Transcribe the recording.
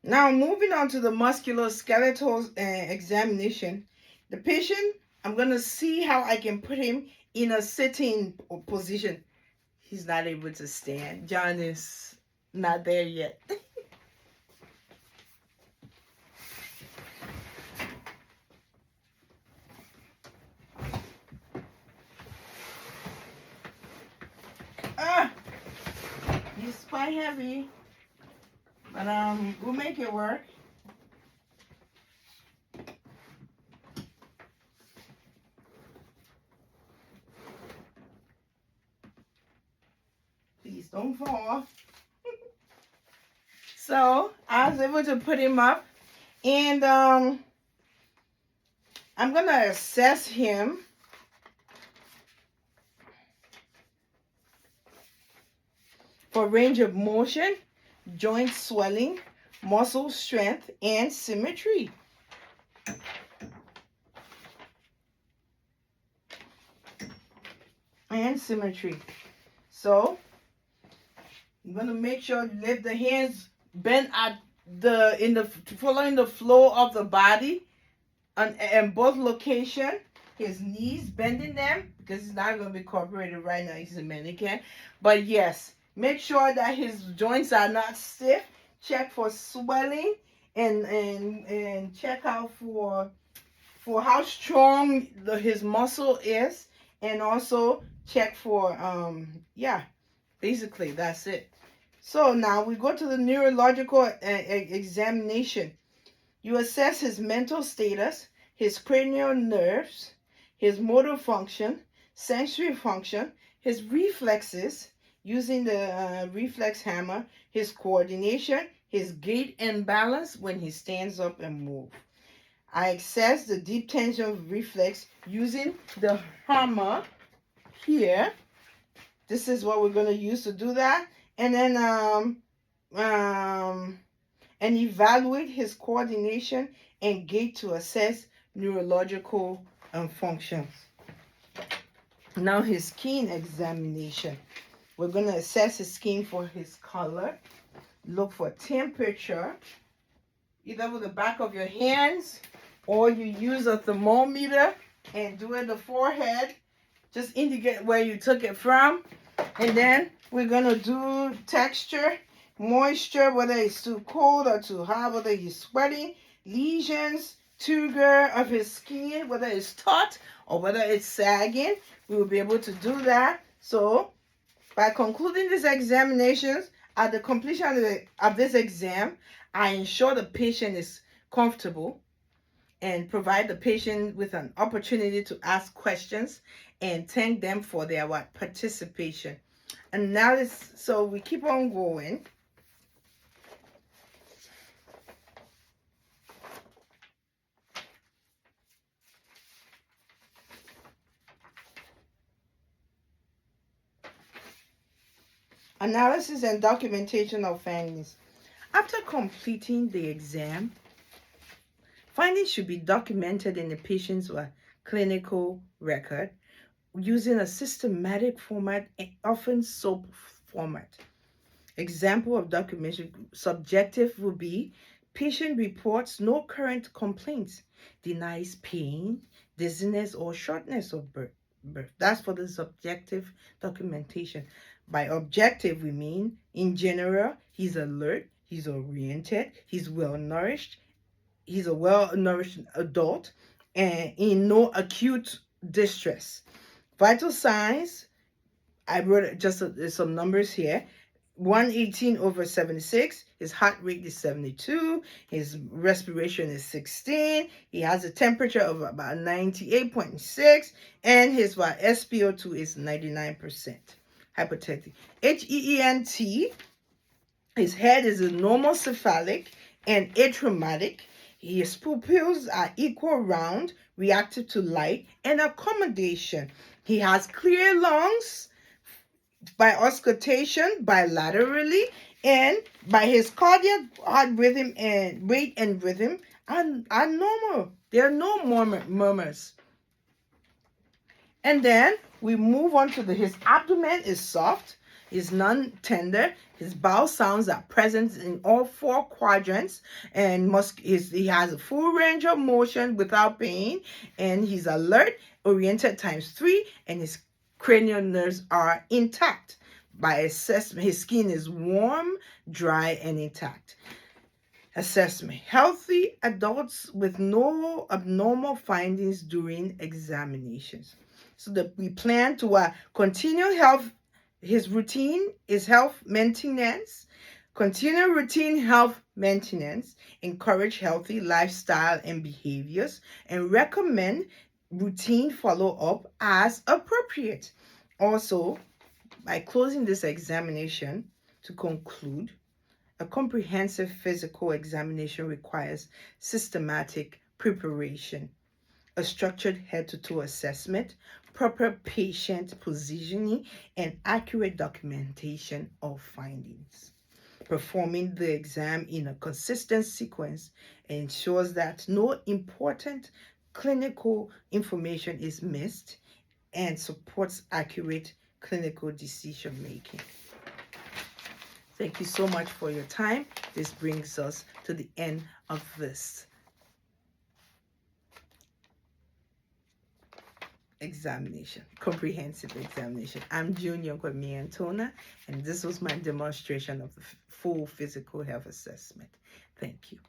Now, moving on to the musculoskeletal examination. The patient, I'm going to see how I can put him in a sitting position. He's not able to stand. John is not there yet. Ah, he's quite heavy, but we'll make it work. Please don't fall. So I was able to put him up, and I'm gonna assess him for range of motion, joint swelling, muscle strength, and symmetry. So I'm gonna make sure you lift the hands bent at following the flow of the body and both location. His knees, bending them because he's not gonna be incorporated right now. He's a mannequin, but yes, make sure that his joints are not stiff. Check for swelling and check out for how strong his muscle is, and also check for yeah, basically that's it. So now we go to the neurological examination. You assess his mental status, his cranial nerves, his motor function, sensory function, his reflexes using the reflex hammer, his coordination, his gait and balance when he stands up and moves. I assess the deep tension reflex using the hammer here. This is what we're going to use to do that. And then and evaluate his coordination and gait to assess neurological functions. Now his skin examination. We're going to assess his skin for his color. Look for temperature, either with the back of your hands or you use a thermometer and do it the forehead. Just indicate where you took it from. And then we're going to do texture, moisture, whether it's too cold or too hot, whether he's sweating, lesions, turgor of his skin, whether it's taut or whether it's sagging. We will be able to do that. So by concluding these examinations, at the completion of this exam, I ensure the patient is comfortable and provide the patient with an opportunity to ask questions and thank them for their participation. And now so we keep on going. Analysis and documentation of findings. After completing the exam, findings should be documented in the patient's clinical record using a systematic format, often SOAP format. Example of documentation: subjective will be patient reports no current complaints, denies pain, dizziness, or shortness of birth. That's for the subjective documentation. By objective, we mean in general, he's alert, he's oriented, he's well nourished, he's a well nourished adult, and in no acute distress. Vital signs, I wrote just some numbers here. 118/76. His heart rate is 72. His respiration is 16. He has a temperature of about 98.6. And his SpO2 is 99%. Hypothetic. HEENT. His head is a normal cephalic and atraumatic. His pupils are equal round, reactive to light, and accommodation. He has clear lungs by auscultation bilaterally, and by his cardiac heart rhythm and rate and rhythm are normal. There are no murmurs. And then we move on to his abdomen is soft, is non-tender, His bowel sounds are present in all 4 quadrants, and he has a full range of motion without pain, and he's alert, oriented ×3, and his cranial nerves are intact. By assessment, his skin is warm, dry, and intact. Assessment. Healthy adults with no abnormal findings during examinations. So we plan to continue health. His routine is health maintenance. Continue routine health maintenance. Encourage healthy lifestyle and behaviors, and recommend routine follow-up as appropriate. Also, by closing this examination, to conclude, a comprehensive physical examination requires systematic preparation, a structured head-to-toe assessment, proper patient positioning, and accurate documentation of findings. Performing the exam in a consistent sequence ensures that no important clinical information is missed and supports accurate clinical decision making. Thank you so much for your time. This brings us to the end of this examination, comprehensive examination. I'm Junior Kwame Antona, and this was my demonstration of the full physical health assessment. Thank you.